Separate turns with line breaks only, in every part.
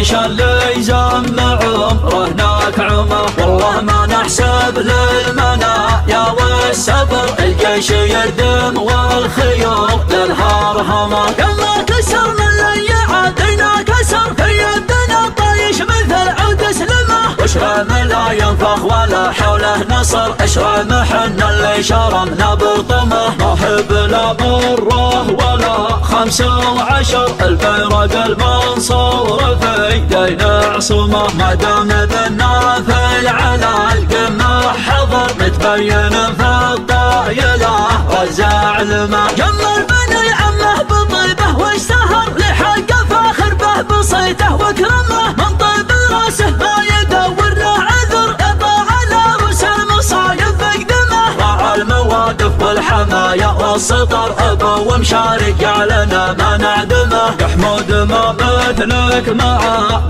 الطايش اللي يزم عمره نكعمه، والله ما نحسب للمنايا والسفر، الجيش يردم والخيول للهرهمه. يلا كسرنا اللي يعادينا كسر في يدنا طايش مثل عود سلمه، وشرم لا ينفخ ولا حوله نصر، اشرم حنا اللي شرمنا بطمه، ما هب لا بره ولا 15 البيرق المنصور في يدينا عصمه، ما دام بالنافل على القمه حضر متبين في الطايله وزع الماء. جمل بني عمه بطيبه واشتهر لحق فاخر به بصيته وكرمه، من طيب راسه ما يدور له عذر، يطلع على روس المصايب بقدمه، راعى المواقف والحمايا والسطر ابو ومشارك جعلنا ما نعدمه. يا حمود ما مثلك مع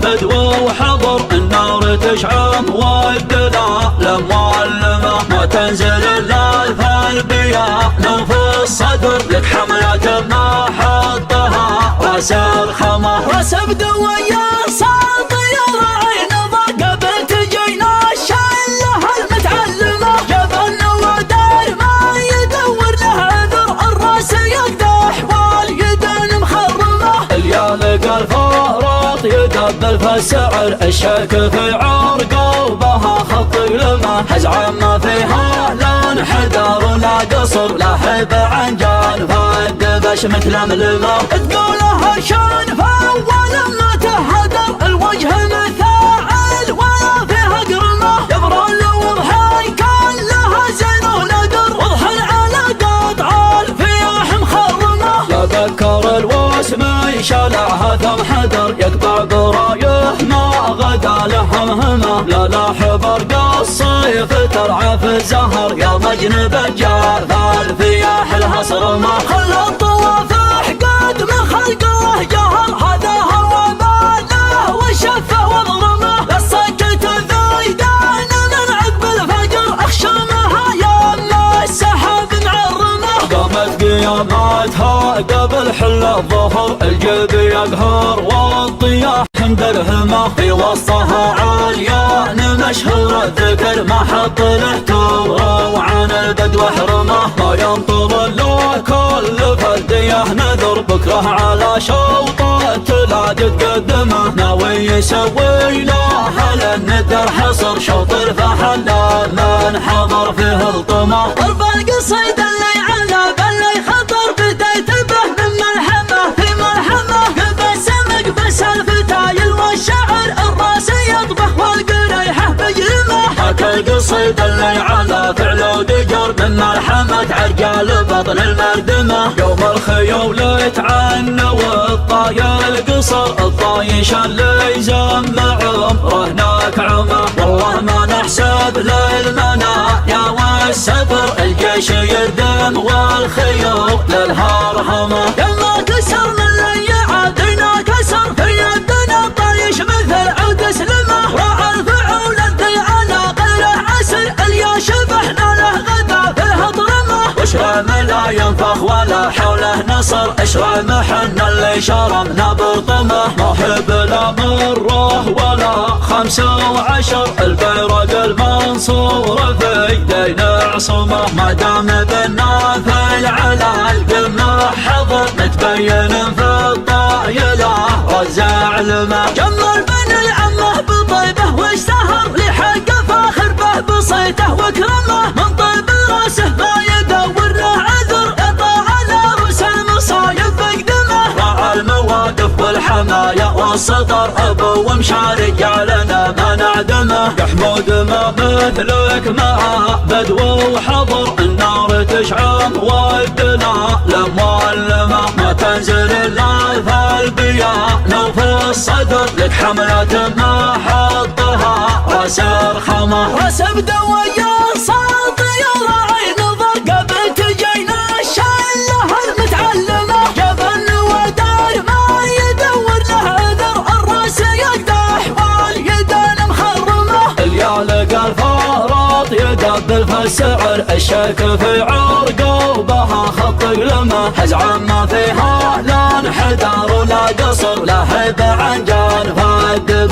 بدو وحضر، النار تشعم والدلال معلمه، ما تنزل الا الفالبيان في الصدر، لك حملة ما حطها راس الخمه. راس بدو ويا ساطي العين ضاق قبل تجينا الشله المتعلمه، جبلنا ودار ما يدور له عذر، الراس يقدح واليدين مخرمه، اليالق الفارط يدبل في السعر، الشك في عرقه وبها خط يلمه، هزعه ما فيها لا انحدار ولا قصر، لا حب عن جانب الدبش مثل ملمه، تقولها شانفه ولما تهدر، الوجه مثاعل ولا فيها قرمه، يبرى الوضحى كان لها زين ونقر، وضحى على قطع الفياح مخرمه، لا ذكر الوسم شلعها ثم حدر، يقطع برايه ما غدا لهم همه، لا لا حبر الصيف ترعى في الزهر، يا مجنب الجاف الفياح لها صرمه، خلى الطواف حقاد من خلق الله جهر، هذا هو باله وشفه وضرمه، للسكت ذايدان من عقب الفجر، اخشمها يا السحاب معرمه، قامت قياماتها قبل حل الظهر، الجيب يقهر والطياح درهمه، في وسطها عاليان مشهور الذكر، ما حط له توره وعن البدو حرمه، ما ينطر له كل فرديه نذر، بكره على شوطه تلاقي تقدمه، ناوي يسوي له الندر حصر، شوط الفحل من حضر فيه الطمه، ضرب القصيد اللي على باللي خطر، بديت به من ملحمه في ملحمه، قلب سمك بس الفتايل والشعر، الراس يطبخ والقريحه بجرمه، هاك القصيد اللي على فعل ودجر، من ملحمه عرجال بطن المردمه، يوم الخيول يتعنى والطايل قصر، الطايش اللي يزم عمره نكعمه، والله ما نحسب للمنايا والسفر، الجيش يردم والخيول للهرهمه. يلا كسرنا اللي يعادينا كسر في يدنا طايش مثل عود سلمه، راعى الفعول الذي على قله عسر، اليا شبحنا له غدا في الهضرمه، وشرم لا ينفخ ولا حوله نصر، اشرم حنا اللي شرمنا بطمه، ما هب لا مره ولا 15 البيرق المنصور في يدينا عصمه، ما دام بالنافل على القمه حضر متبين في الطايله وزع الماء. جمل بني عمه بطيبه واشتهر لحق فاخر به بصيته وكرمه، من طيب راسه ما يدور له عذر، يطلع على روس المصايب بقدمه، راعى المواقف والحمايا والسطر ابو ومشارك جعلنا ما نعدمه. يا حمود ما مثلك مع بدو وحضر، النار تشعم والدلال معلمه، ما تنزل الا الفالبيان في الصدر، لك حملة ما حطها راس الخمه. راس بدو ويا ساطي العين ضاق قبل تجينا الشله المتعلمه، جبلنا ودار ما يدور له عذر، الراس يقدح واليدين مخرمه، اليالق الفارط يدبل في السعر، الشك في عرقه وبها خط يلمه، هزعه ما فيها لا انحدار ولا قصر، لا حب عن جانب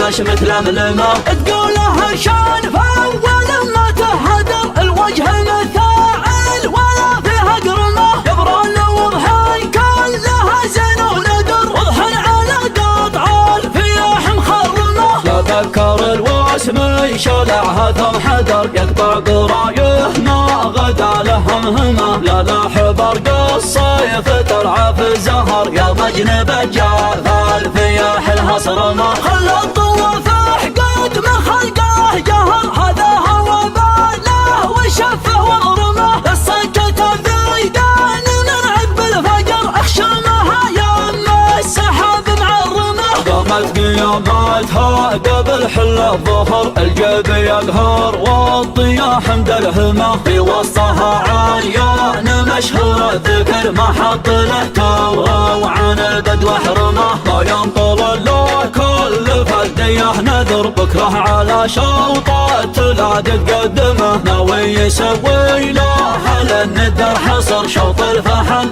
مش متلملمة تقوله شان فأول ما تهدر الوجه مثاعل ولا فيها قرمة يبرى الوضحى كلها زين وندر وضحى على قطع الفياح مخرمة لا ذكر الواسم شلعها ثم حدر يقطع قرايه ما غدا لهم همه لا لا حبر الصيف ترعى في الزهر يا مجنب الجار الفياح لها صرمة خلى الطوافح قد من خلقه جهر هذا هو باله وشفه وغرمه السكت الذيدان نرعب بالفجر اخشمها يم السحاب معرمه قامت قيامتها قبل حل الظهر الجيب يقهر والضياء حمد الهمه في وسطها عاليان مشهور الذكر ما حط له توه وعن البدو حرمه ما ينطل الا كل فديه نذر بكره على شوطه تلاد تقدمه ناوي يسوي له على الندر حصر شوط الفحل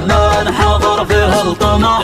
من حضر فيه الطمع